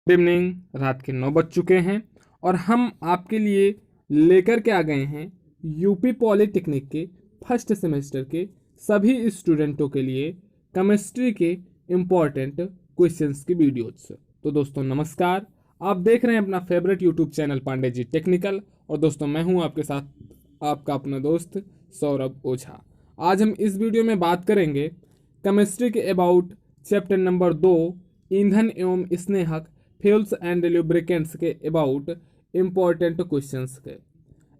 Good evening. रात के 9 बज चुके हैं और हम आपके लिए लेकर के आ गए हैं यूपी पॉलिटेक्निक के फर्स्ट सेमेस्टर के सभी स्टूडेंटों के लिए केमिस्ट्री के इम्पॉर्टेंट क्वेश्चंस की वीडियोस। तो दोस्तों नमस्कार, आप देख रहे हैं अपना favourite YouTube channel Pandey ji technical. और दोस्तों मैं हूं आपके साथ आपका अपना दोस्त सौरभ ओझा। आज हम इस वीडियो में बात करेंगे केमिस्ट्री के अबाउट चैप्टर नंबर 2 ईंधन एवं स्नेहक फ्यूल्स एंड लुब्रिकेंट्स के अबाउट इम्पॉर्टेंट क्वेश्चंस के।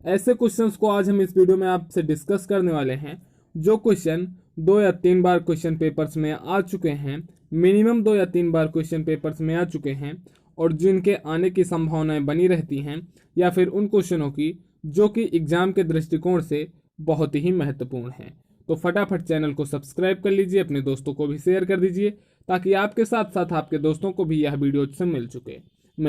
ऐसे क्वेश्चंस को आज हम इस वीडियो में आपसे डिस्कस करने वाले हैं जो क्वेश्चन 2 या 3 बार क्वेश्चन पेपर्स में आ चुके हैं, मिनिमम 2 या 3 बार क्वेश्चन पेपर्स में आ चुके हैं और जिनके आने की संभावनाएं बनी रहती हैं, या फिर उन क्वेश्चनों की जो कि एग्जाम के दृष्टिकोण से बहुत ही महत्वपूर्ण हैं। तो फटाफट चैनल को सब्सक्राइब कर लीजिए, अपने दोस्तों को भी शेयर कर दीजिए ताकि आपके साथ साथ आपके दोस्तों को भी यह वीडियो से मिल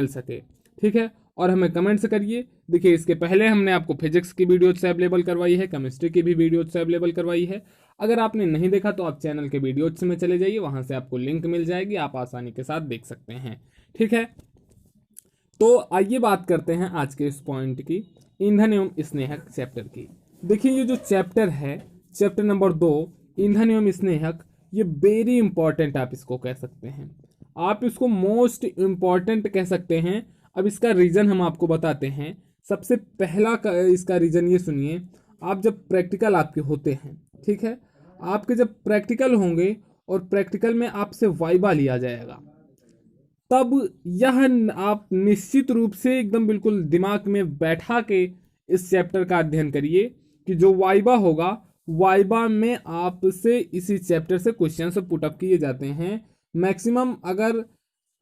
सके। ठीक है, और हमें कमेंट्स करिए। देखिए, इसके पहले हमने आपको फिजिक्स की वीडियो से अवेलेबल करवाई है, केमिस्ट्री की भी वीडियो से अवेलेबल करवाई है। अगर आपने नहीं देखा तो आप चैनल के वीडियोज में चले जाइए, वहां से आपको लिंक मिल जाएगी, आप आसानी के साथ देख सकते हैं। ठीक है, तो आइए बात करते हैं आज के इस पॉइंट की, ईंधन एवं स्नेहक चैप्टर की। देखिए, ये जो चैप्टर है, चैप्टर नंबर 2 ईंधन एवं स्नेहक, ये वेरी इंपॉर्टेंट आप इसको कह सकते हैं, आप इसको मोस्ट इंपॉर्टेंट कह सकते हैं। अब इसका रीजन हम आपको बताते हैं। सबसे पहला इसका रीजन ये सुनिए, आप जब प्रैक्टिकल आपके होते हैं, ठीक है, आपके जब प्रैक्टिकल होंगे और प्रैक्टिकल में आपसे वाइवा लिया जाएगा, तब यह आप निश्चित रूप से एकदम बिल्कुल दिमाग में बैठा के इस चैप्टर का अध्ययन करिए कि जो वाइवा होगा, वाइवा में आपसे इसी चैप्टर से क्वेश्चन पुटअप किए जाते हैं। मैक्सिमम अगर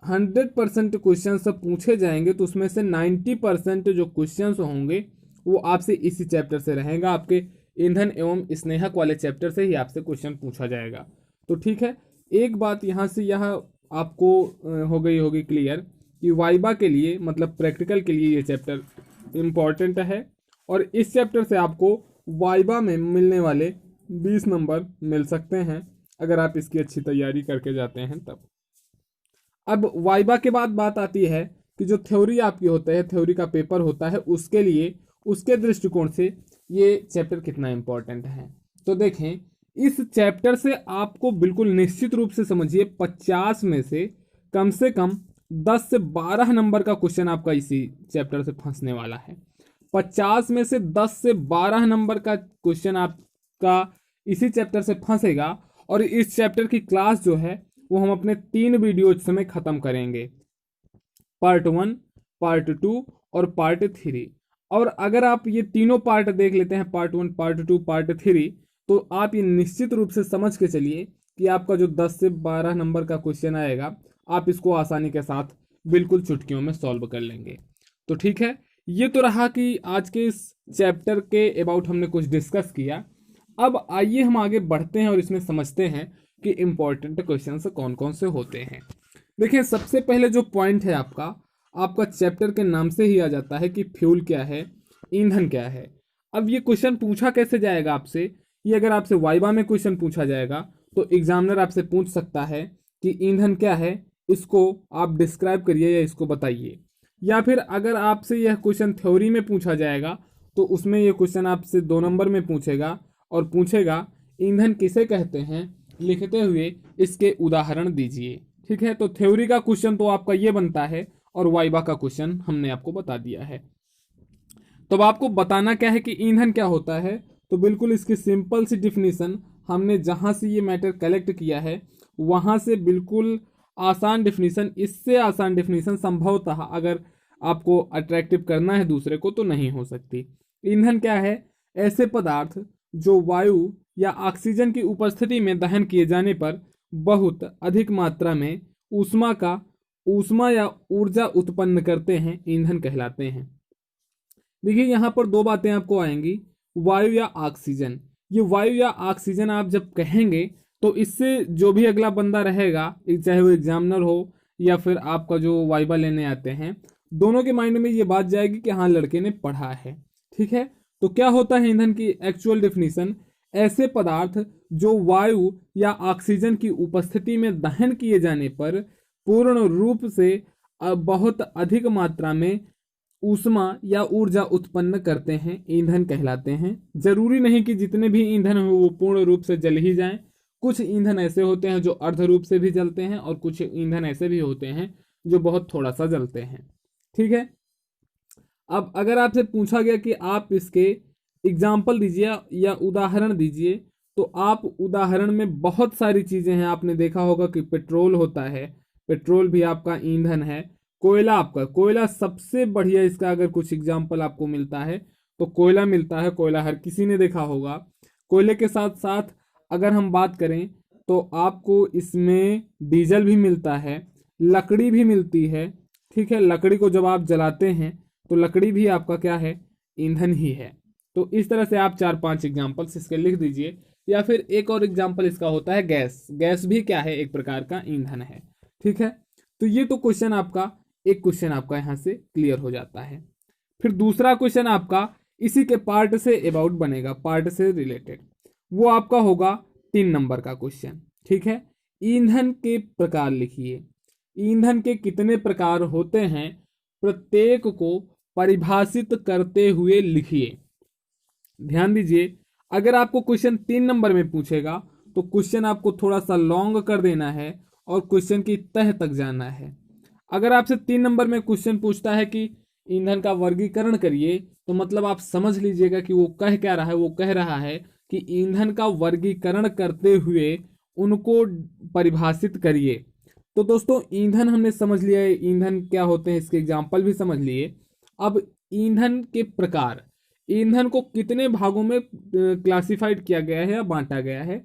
100% क्वेश्चन पूछे जाएंगे तो उसमें से 90% जो क्वेश्चन होंगे वो आपसे इसी चैप्टर से रहेगा। आपके ईंधन एवं स्नेहक वाले चैप्टर से ही आपसे क्वेश्चन पूछा जाएगा। तो ठीक है, एक बात यहाँ से यह आपको हो गई होगी क्लियर कि वाइवा के लिए मतलब प्रैक्टिकल के लिए ये चैप्टर इम्पॉर्टेंट है और इस चैप्टर से आपको वाइवा में मिलने वाले 20 नंबर मिल सकते हैं अगर आप इसकी अच्छी तैयारी करके जाते हैं तब। अब वाइवा के बाद बात आती है कि जो थ्योरी आपकी होता है, थ्योरी का पेपर होता है, उसके लिए उसके दृष्टिकोण से ये चैप्टर कितना इम्पोर्टेंट है। तो देखें, इस चैप्टर से आपको बिल्कुल निश्चित रूप से समझिए 50 में से कम 10 से 12 नंबर का क्वेश्चन आपका इसी चैप्टर से फंसने वाला है। 50 में से 10 से 12 नंबर का क्वेश्चन आपका इसी चैप्टर से फंसेगा। और इस चैप्टर की क्लास जो है वो हम अपने 3 वीडियोज में खत्म करेंगे, पार्ट 1, पार्ट 2 और पार्ट 3। और अगर आप ये तीनों पार्ट देख लेते हैं, पार्ट 1, पार्ट 2, पार्ट 3, तो आप ये निश्चित रूप से समझ के चलिए कि आपका जो 10 से 12 नंबर का क्वेश्चन आएगा, आप इसको आसानी के साथ बिल्कुल चुटकियों में सॉल्व कर लेंगे। तो ठीक है, ये तो रहा कि आज के इस चैप्टर के अबाउट हमने कुछ डिस्कस किया। अब आइए हम आगे बढ़ते हैं और इसमें समझते हैं कि इम्पोर्टेंट क्वेश्चन कौन कौन से होते हैं। देखिए, सबसे पहले जो पॉइंट है आपका चैप्टर के नाम से ही आ जाता है कि फ्यूल क्या है, ईंधन क्या है। अब ये क्वेश्चन पूछा कैसे जाएगा आपसे, ये अगर आपसे वाइवा में क्वेश्चन पूछा जाएगा तो एग्जामिनर आपसे पूछ सकता है कि ईंधन क्या है, इसको आप डिस्क्राइब करिए या इसको बताइए। या फिर अगर आपसे यह क्वेश्चन थ्योरी में पूछा जाएगा तो उसमें यह क्वेश्चन आपसे 2 नंबर में पूछेगा और पूछेगा ईंधन किसे कहते हैं, लिखते हुए इसके उदाहरण दीजिए। ठीक है, तो थ्योरी का क्वेश्चन तो आपका ये बनता है और वाइवा का क्वेश्चन हमने आपको बता दिया है। तो अब आपको बताना क्या है कि ईंधन क्या होता है। तो बिल्कुल इसकी सिंपल सी डिफिनीशन हमने जहां से ये मैटर कलेक्ट किया है वहां से बिल्कुल आसान डिफिनीशन, इससे आसान डिफिनीशन संभवतः अगर आपको अट्रैक्टिव करना है दूसरे को तो नहीं हो सकती। ईंधन क्या है? ऐसे पदार्थ जो वायु या ऑक्सीजन की उपस्थिति में दहन किए जाने पर बहुत अधिक मात्रा में ऊष्मा या ऊर्जा उत्पन्न करते हैं, ईंधन कहलाते हैं। देखिए, यहाँ पर 2 बातें आपको आएंगी, वायु या ऑक्सीजन। ये वायु या ऑक्सीजन आप जब कहेंगे तो इससे जो भी अगला बंदा रहेगा, चाहे वो एग्जामिनर हो या फिर आपका जो वाइवा लेने आते हैं, दोनों के माइंड में ये बात जाएगी कि हाँ, लड़के ने पढ़ा है। ठीक है, तो क्या होता है ईंधन की एक्चुअल डिफिनीशन? ऐसे पदार्थ जो वायु या ऑक्सीजन की उपस्थिति में दहन किए जाने पर पूर्ण रूप से बहुत अधिक मात्रा में ऊष्मा या ऊर्जा उत्पन्न करते हैं, ईंधन कहलाते हैं। जरूरी नहीं कि जितने भी ईंधन हो वो पूर्ण रूप से जल ही जाएं। कुछ ईंधन ऐसे होते हैं जो अर्ध रूप से भी जलते हैं और कुछ ईंधन ऐसे भी होते हैं जो बहुत थोड़ा सा जलते हैं। ठीक है। अब अगर आपसे पूछा गया कि आप इसके एग्जाम्पल दीजिए या उदाहरण दीजिए, तो आप उदाहरण में बहुत सारी चीजें हैं। आपने देखा होगा कि पेट्रोल होता है, पेट्रोल भी आपका ईंधन है। कोयला, आपका कोयला सबसे बढ़िया, इसका अगर कुछ एग्जाम्पल आपको मिलता है तो कोयला मिलता है। कोयला हर किसी ने देखा होगा। कोयले के साथ साथ अगर हम बात करें तो आपको इसमें डीजल भी मिलता है, लकड़ी भी मिलती है। ठीक है, लकड़ी को जब आप जलाते हैं तो लकड़ी भी आपका क्या है, ईंधन ही है। तो इस तरह से आप 4-5 एग्जाम्पल्स इसके लिख दीजिए। या फिर एक और एग्जाम्पल इसका होता है गैस। गैस भी क्या है, एक प्रकार का ईंधन है। ठीक है, तो ये तो क्वेश्चन आपका, एक क्वेश्चन आपका यहाँ से क्लियर हो जाता है। फिर दूसरा क्वेश्चन आपका इसी के पार्ट से अबाउट बनेगा, पार्ट से रिलेटेड। वो आपका होगा 3 नंबर का क्वेश्चन। ठीक है, ईंधन के प्रकार लिखिए। ईंधन के कितने प्रकार होते हैं, प्रत्येक को परिभाषित करते हुए लिखिए। ध्यान दीजिए, अगर आपको क्वेश्चन 3 नंबर में पूछेगा तो क्वेश्चन आपको थोड़ा सा लॉन्ग कर देना है और क्वेश्चन की तह तक जाना है। अगर आपसे 3 नंबर में क्वेश्चन पूछता है कि ईंधन का वर्गीकरण करिए, तो मतलब आप समझ लीजिएगा कि वो कह क्या रहा है। वो कह रहा है कि ईंधन का वर्गीकरण करते हुए उनको परिभाषित करिए। तो दोस्तों, ईंधन हमने समझ लिया है, ईंधन क्या होते हैं, इसके एग्जाम्पल भी समझ लिए। अब ईंधन के प्रकार, ईंधन को कितने भागों में क्लासिफाइड किया गया है या बांटा गया है,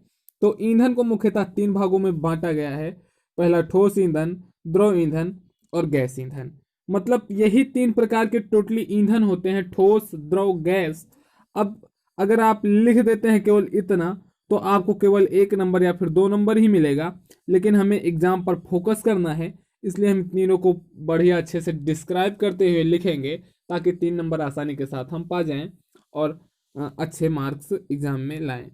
तो ईंधन को मुख्यतः 3 भागों में बांटा गया है। पहला ठोस ईंधन, द्रव ईंधन और गैस ईंधन। मतलब यही 3 प्रकार के टोटली ईंधन होते हैं, ठोस, द्रव, गैस। अब अगर आप लिख देते हैं केवल इतना तो आपको केवल 1 नंबर या फिर 2 नंबर ही मिलेगा। लेकिन हमें एग्जाम पर फोकस करना है, इसलिए हम तीनों को बढ़िया अच्छे से डिस्क्राइब करते हुए लिखेंगे ताकि 3 नंबर आसानी के साथ हम पा जाएं और अच्छे मार्क्स एग्जाम में लाएं।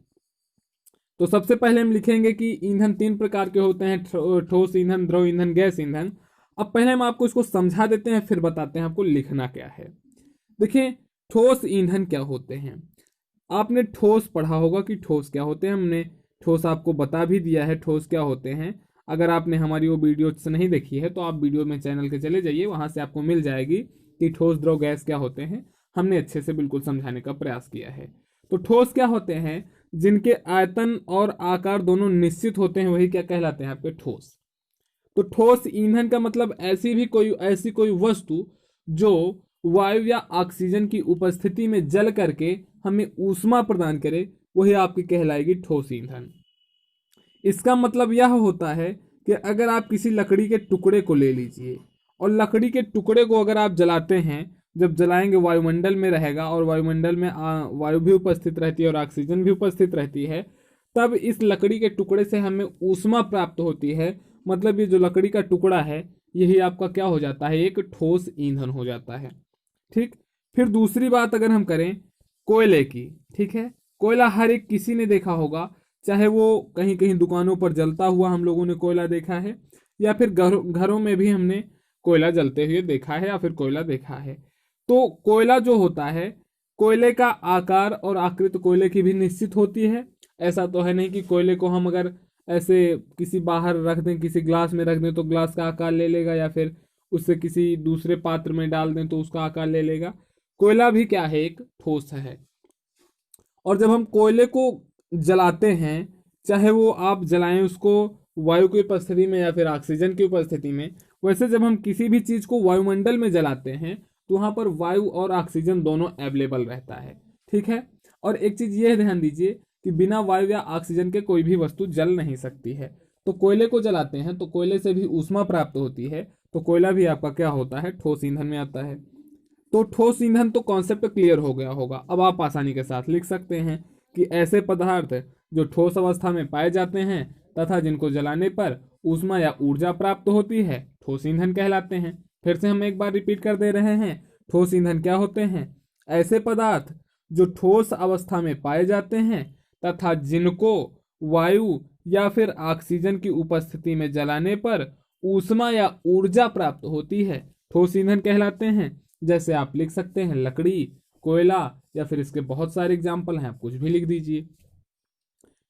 तो सबसे पहले हम लिखेंगे कि ईंधन 3 प्रकार के होते हैं, ठोस ईंधन, द्रव ईंधन, गैस ईंधन। अब पहले हम आपको इसको समझा देते हैं, फिर बताते हैं आपको लिखना क्या है। देखिए, ठोस ईंधन क्या होते हैं। आपने ठोस पढ़ा होगा कि ठोस क्या होते हैं, हमने ठोस आपको बता भी दिया है ठोस क्या होते हैं। अगर आपने हमारी वो वीडियो से नहीं देखी है तो आप वीडियो में चैनल के चले जाइए, वहां से आपको मिल जाएगी कि ठोस, द्रव, गैस क्या होते हैं। हमने अच्छे से बिल्कुल समझाने का प्रयास किया है। तो ठोस क्या होते हैं, जिनके आयतन और आकार दोनों निश्चित होते हैं, वही क्या कहलाते हैं, आपके ठोस। तो ठोस ईंधन का मतलब ऐसी कोई वस्तु जो वायु या ऑक्सीजन की उपस्थिति में जल करके हमें ऊष्मा प्रदान करे, वही आपकी कहलाएगी ठोस ईंधन। इसका मतलब यह होता है कि अगर आप किसी लकड़ी के टुकड़े को ले लीजिए और लकड़ी के टुकड़े को अगर आप जलाते हैं, जब जलाएंगे वायुमंडल में रहेगा और वायुमंडल में वायु भी उपस्थित रहती है और ऑक्सीजन भी उपस्थित रहती है, तब इस लकड़ी के टुकड़े से हमें ऊष्मा प्राप्त होती है। मतलब ये जो लकड़ी का टुकड़ा है, यही आपका क्या हो जाता है, एक ठोस ईंधन हो जाता है। ठीक। फिर दूसरी बात अगर हम करें कोयले की, ठीक है, कोयला हर एक किसी ने देखा होगा, चाहे वो कहीं कहीं दुकानों पर जलता हुआ हम लोगों ने कोयला देखा है, या फिर घरों में भी हमने कोयला जलते हुए देखा है या फिर कोयला देखा है। तो कोयला जो होता है, कोयले का आकार और आकृति कोयले की भी निश्चित होती है। ऐसा तो है नहीं कि कोयले को हम अगर ऐसे किसी बाहर रख दें, किसी ग्लास में रख दें तो ग्लास का आकार ले लेगा, या फिर उससे किसी दूसरे पात्र में डाल दें तो उसका आकार ले लेगा। कोयला भी क्या है, एक ठोस है। और जब हम कोयले को जलाते हैं, चाहे वो आप जलाएं उसको वायु की उपस्थिति में या फिर ऑक्सीजन की उपस्थिति में, वैसे जब हम किसी भी चीज को वायुमंडल में जलाते हैं तो वहां पर वायु और ऑक्सीजन दोनों अवेलेबल रहता है। ठीक है। और एक चीज ये ध्यान दीजिए कि बिना वायु या ऑक्सीजन के कोई भी वस्तु जल नहीं सकती है। तो कोयले को जलाते हैं तो कोयले से भी ऊष्मा प्राप्त होती है, तो कोयला भी आपका क्या होता है, ठोस ईंधन में आता है। तो ठोस ईंधन तो कॉन्सेप्ट क्लियर हो गया होगा। अब आप आसानी के साथ लिख सकते हैं कि ऐसे पदार्थ जो ठोस अवस्था में पाए जाते हैं तथा जिनको जलाने पर ऊष्मा या ऊर्जा प्राप्त होती है, ठोस ईंधन कहलाते हैं। फिर से हम एक बार रिपीट कर दे रहे हैं, ठोस ईंधन क्या होते हैं, ऐसे पदार्थ जो ठोस अवस्था में पाए जाते हैं तथा जिनको वायु या फिर ऑक्सीजन की उपस्थिति में जलाने पर ऊष्मा या ऊर्जा प्राप्त होती है, ठोस ईंधन कहलाते हैं। जैसे आप लिख सकते हैं लकड़ी, कोयला, या फिर इसके बहुत सारे एग्जाम्पल हैं, आप कुछ भी लिख दीजिए।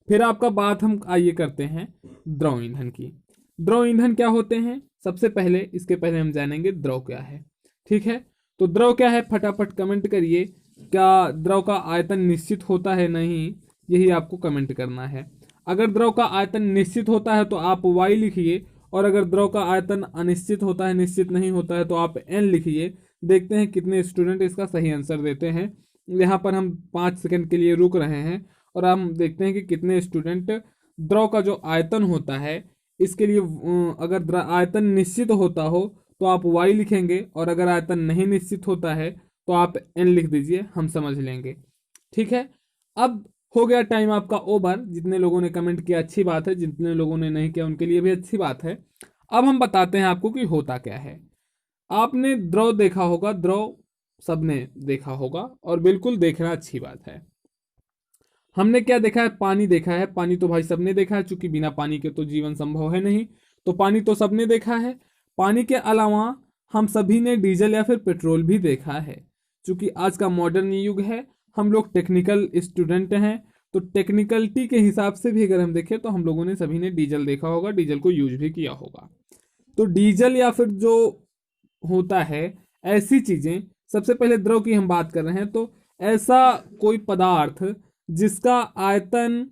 फिर आपका बात हम आइए करते हैं द्रव ईंधन की। द्रव ईंधन क्या होते हैं, सबसे पहले इसके पहले हम जानेंगे द्रव क्या है। ठीक है, तो द्रव क्या है, फटाफट कमेंट करिए। क्या द्रव का आयतन निश्चित होता है, नहीं, यही आपको कमेंट करना है। अगर द्रव का आयतन निश्चित होता है तो आप y लिखिए, और अगर द्रव का आयतन अनिश्चित होता है, निश्चित नहीं होता है, तो आप n लिखिए। देखते हैं कितने स्टूडेंट इसका सही आंसर देते हैं। यहाँ पर हम 5 सेकंड के लिए रुक रहे हैं और हम देखते हैं कि कितने स्टूडेंट द्रव का जो आयतन होता है इसके लिए अगर आयतन निश्चित होता हो तो आप y लिखेंगे, और अगर आयतन नहीं निश्चित होता है तो आप n लिख दीजिए, हम समझ लेंगे। ठीक है, अब हो गया टाइम आपका ओवर। जितने लोगों ने कमेंट किया अच्छी बात है, जितने लोगों ने नहीं किया उनके लिए भी अच्छी बात है। अब हम बताते हैं आपको कि होता क्या है। आपने द्रव देखा होगा, द्रव सबने देखा होगा, और बिल्कुल देखना अच्छी बात है। हमने क्या देखा है, पानी देखा है। पानी तो भाई सबने देखा है, क्योंकि बिना पानी के तो जीवन संभव है नहीं, तो पानी तो सबने देखा है। पानी के अलावा हम सभी ने डीजल या फिर पेट्रोल भी देखा है। क्योंकि आज का मॉडर्न युग है, हम लोग टेक्निकल स्टूडेंट हैं, तो टेक्निकलिटी के हिसाब से भी अगर हम देखें तो हम लोगों ने सभी ने डीजल देखा होगा, डीजल को यूज भी किया होगा। तो डीजल या फिर जो होता है ऐसी चीजें, सबसे पहले द्रव की हम बात कर रहे हैं, तो ऐसा कोई पदार्थ जिसका आयतन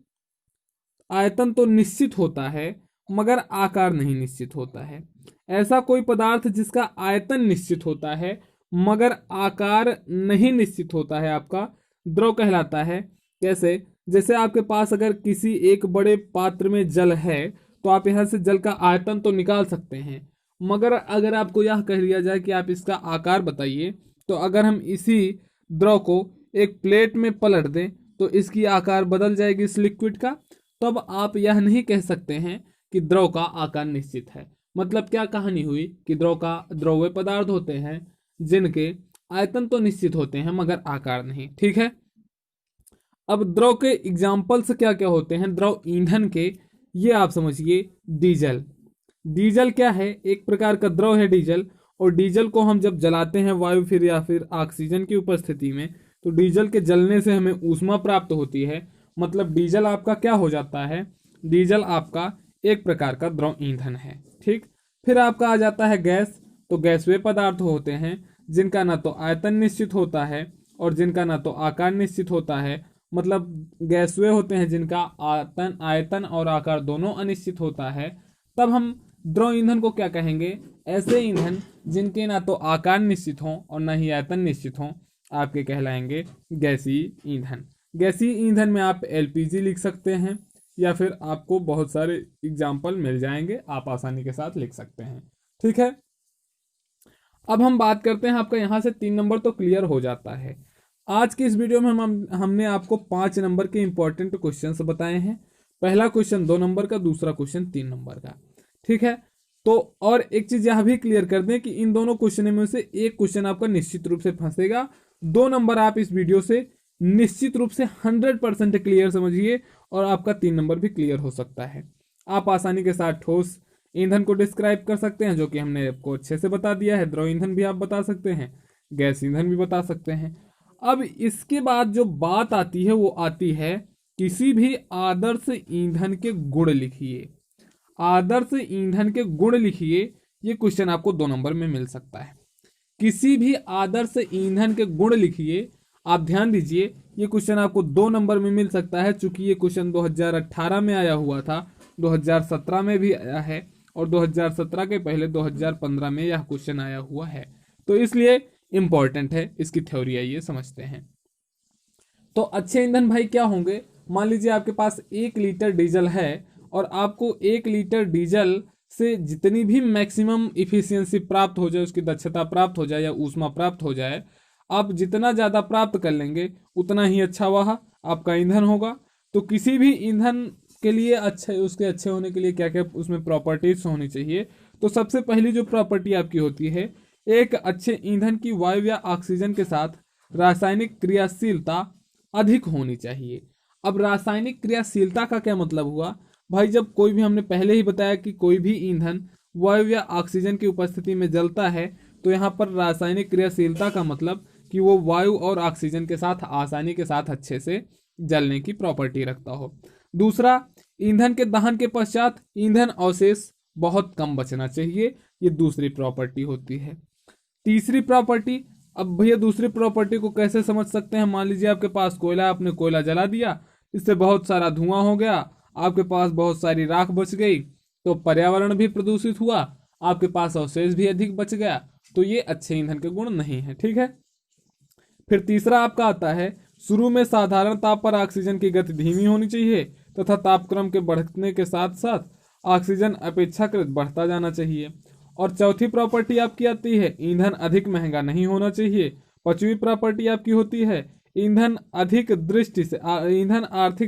आयतन तो निश्चित होता है मगर आकार नहीं निश्चित होता है। ऐसा कोई पदार्थ जिसका आयतन निश्चित होता है मगर आकार नहीं निश्चित होता है, आपका द्रव कहलाता है। कैसे, जैसे आपके पास अगर किसी एक बड़े पात्र में जल है तो आप यहाँ से जल का आयतन तो निकाल सकते हैं, मगर अगर आपको यह कह दिया जाए कि आप इसका आकार बताइए, तो अगर हम इसी द्रव को एक प्लेट में पलट दें तो इसकी आकार बदल जाएगी इस लिक्विड का। तब आप यह नहीं कह सकते हैं कि द्रव का आकार निश्चित है। मतलब क्या कहानी हुई कि द्रव्य पदार्थ होते हैं जिनके आयतन तो निश्चित होते हैं मगर आकार नहीं। ठीक है, अब द्रव के एग्जाम्पल्स क्या क्या होते हैं द्रव ईंधन के, ये आप समझिए। डीजल, डीजल क्या है, एक प्रकार का द्रव है डीजल। और डीजल को हम जब जलाते हैं वायु फिर या फिर ऑक्सीजन की उपस्थिति में, तो डीजल के जलने से हमें ऊष्मा प्राप्त होती है। मतलब डीजल आपका क्या हो जाता है, डीजल आपका एक प्रकार का द्रव ईंधन है। ठीक, फिर आपका आ जाता है गैस। तो गैस वे पदार्थ होते हैं जिनका ना तो आयतन निश्चित होता है और जिनका ना तो आकार निश्चित होता है। मतलब गैस वे होते हैं जिनका आयतन और आकार दोनों अनिश्चित होता है। तब हम द्रव ईंधन को क्या कहेंगे, ऐसे ईंधन जिनके ना तो आकार निश्चित हों और ना ही आयतन निश्चित हों, आपके कहलाएंगे गैसीय ईंधन। गैसीय ईंधन में आप एलपीजी लिख सकते हैं, या फिर आपको बहुत सारे एग्जाम्पल मिल जाएंगे, आप आसानी के साथ लिख सकते हैं। ठीक है, अब हम बात करते हैं, आपका यहाँ से 3 नंबर तो क्लियर हो जाता है। आज की इस वीडियो में हमने आपको 5 नंबर के इंपॉर्टेंट क्वेश्चंस बताए हैं। पहला क्वेश्चन 2 नंबर का, दूसरा क्वेश्चन 3 नंबर का। ठीक है, तो और एक चीज यह भी क्लियर कर दें कि इन दोनों क्वेश्चन में से एक क्वेश्चन आपका निश्चित रूप से फंसेगा। 2 नंबर आप इस वीडियो से निश्चित रूप से 100% क्लियर समझिए, और आपका 3 नंबर भी क्लियर हो सकता है। आप आसानी के साथ ठोस ईंधन को डिस्क्राइब कर सकते हैं, जो कि हमने आपको अच्छे से बता दिया है। द्रव ईंधन भी आप बता सकते हैं, गैस ईंधन भी बता सकते हैं। अब इसके बाद जो बात आती है वो आती है, किसी भी आदर्श ईंधन के गुण लिखिए। आदर्श ईंधन के गुण लिखिए, ये क्वेश्चन आपको 2 नंबर में मिल सकता है। किसी भी आदर्श ईंधन के गुण लिखिए, आप ध्यान दीजिए, ये क्वेश्चन आपको 2 नंबर में मिल सकता है। चूंकि ये क्वेश्चन 2018 में आया हुआ था, 2017 में भी आया है, और 2017 के पहले 2015 में यह क्वेश्चन आया हुआ है, तो इसलिए इंपॉर्टेंट है। इसकी थ्योरी आइए समझते हैं। तो अच्छे ईंधन भाई क्या होंगे, मान लीजिए आपके पास 1 लीटर डीजल है, और आपको 1 लीटर डीजल से जितनी भी मैक्सिमम इफिशियंसी प्राप्त हो जाए, उसकी दक्षता प्राप्त हो जाए या ऊष्मा प्राप्त हो जाए, आप जितना ज़्यादा प्राप्त कर लेंगे उतना ही अच्छा वह आपका ईंधन होगा। तो किसी भी ईंधन के लिए अच्छे, उसके अच्छे होने के लिए क्या क्या उसमें प्रॉपर्टीज होनी चाहिए। तो सबसे पहली जो प्रॉपर्टी आपकी होती है, एक अच्छे ईंधन की वायु या ऑक्सीजन के साथ रासायनिक क्रियाशीलता अधिक होनी चाहिए। अब रासायनिक क्रियाशीलता का क्या मतलब हुआ भाई, जब कोई भी, हमने पहले ही बताया कि कोई भी ईंधन वायु या ऑक्सीजन की उपस्थिति में जलता है तो यहाँ पर रासायनिक क्रियाशीलता का मतलब कि वो वायु और ऑक्सीजन के साथ आसानी के साथ अच्छे से जलने की प्रॉपर्टी रखता हो। दूसरा, ईंधन के दहन के पश्चात ईंधन अवशेष बहुत कम बचना चाहिए, ये दूसरी प्रॉपर्टी होती है। तीसरी प्रॉपर्टी, अब भैया दूसरी प्रॉपर्टी को कैसे समझ सकते हैं? मान लीजिए आपके पास कोयला है, आपने कोयला जला दिया, इससे बहुत सारा धुआं हो गया, आपके पास बहुत सारी राख बच गई, तो पर्यावरण भी प्रदूषित हुआ, आपके पास अवशेष भी अधिक बच गया, तो ये अच्छे ईंधन के गुण नहीं है। ठीक है। फिर तीसरा आपका आता है, शुरू में साधारण ताप पर ऑक्सीजन की गति धीमी होनी चाहिए तथा तापक्रम के बढ़ने के साथ साथ ऑक्सीजन अपेक्षाकृत बढ़ता जाना चाहिए। और चौथी प्रॉपर्टी आपकी आती है, ईंधन अधिक महंगा नहीं होना चाहिए। पांचवी प्रॉपर्टी आपकी होती है, ईंधन आर्थिक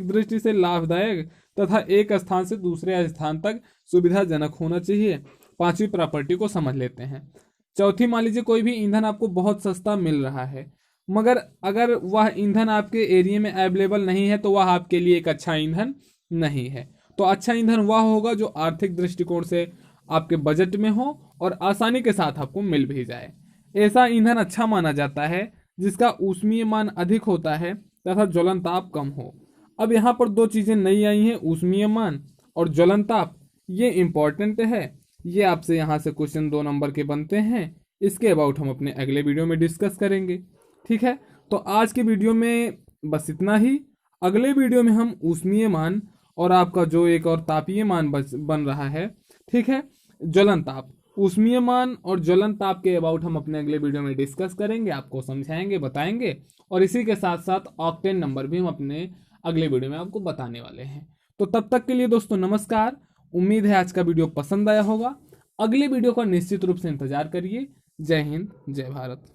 दृष्टि से लाभदायक तथा एक स्थान से दूसरे स्थान तक सुविधाजनक होना चाहिए। पांचवी प्रॉपर्टी को समझ लेते हैं। चौथी, मान लीजिए कोई भी ईंधन आपको बहुत सस्ता मिल रहा है, मगर अगर वह ईंधन आपके एरिया में अवेलेबल नहीं है तो वह आपके लिए एक अच्छा ईंधन नहीं है। तो अच्छा ईंधन वह होगा जो आर्थिक दृष्टिकोण से आपके बजट में हो और आसानी के साथ आपको मिल भी जाए। ऐसा ईंधन अच्छा माना जाता है जिसका ऊष्मीय मान अधिक होता है तथा ज्वलन ताप कम हो। अब यहाँ पर दो चीजें नई आई हैं, ऊष्मीय मान और ज्वलन ताप। ये इंपॉर्टेंट है, ये आपसे यहाँ से क्वेश्चन 2 नंबर के बनते हैं। इसके अबाउट हम अपने अगले वीडियो में डिस्कस करेंगे। ठीक है, तो आज के वीडियो में बस इतना ही। अगले वीडियो में हम ऊष्मीय मान और आपका जो एक और तापीय मान बन रहा है, ठीक है, ज्वलन ताप, ऊष्मीय मान और ज्वलन ताप के अबाउट हम अपने अगले वीडियो में डिस्कस करेंगे, आपको समझाएंगे, बताएंगे। और इसी के साथ साथ ऑक्टेन नंबर भी हम अपने अगले वीडियो में आपको बताने वाले हैं। तो तब तक के लिए दोस्तों नमस्कार। उम्मीद है आज का वीडियो पसंद आया होगा। अगले वीडियो का निश्चित रूप से इंतजार करिए। जय हिंद, जय भारत।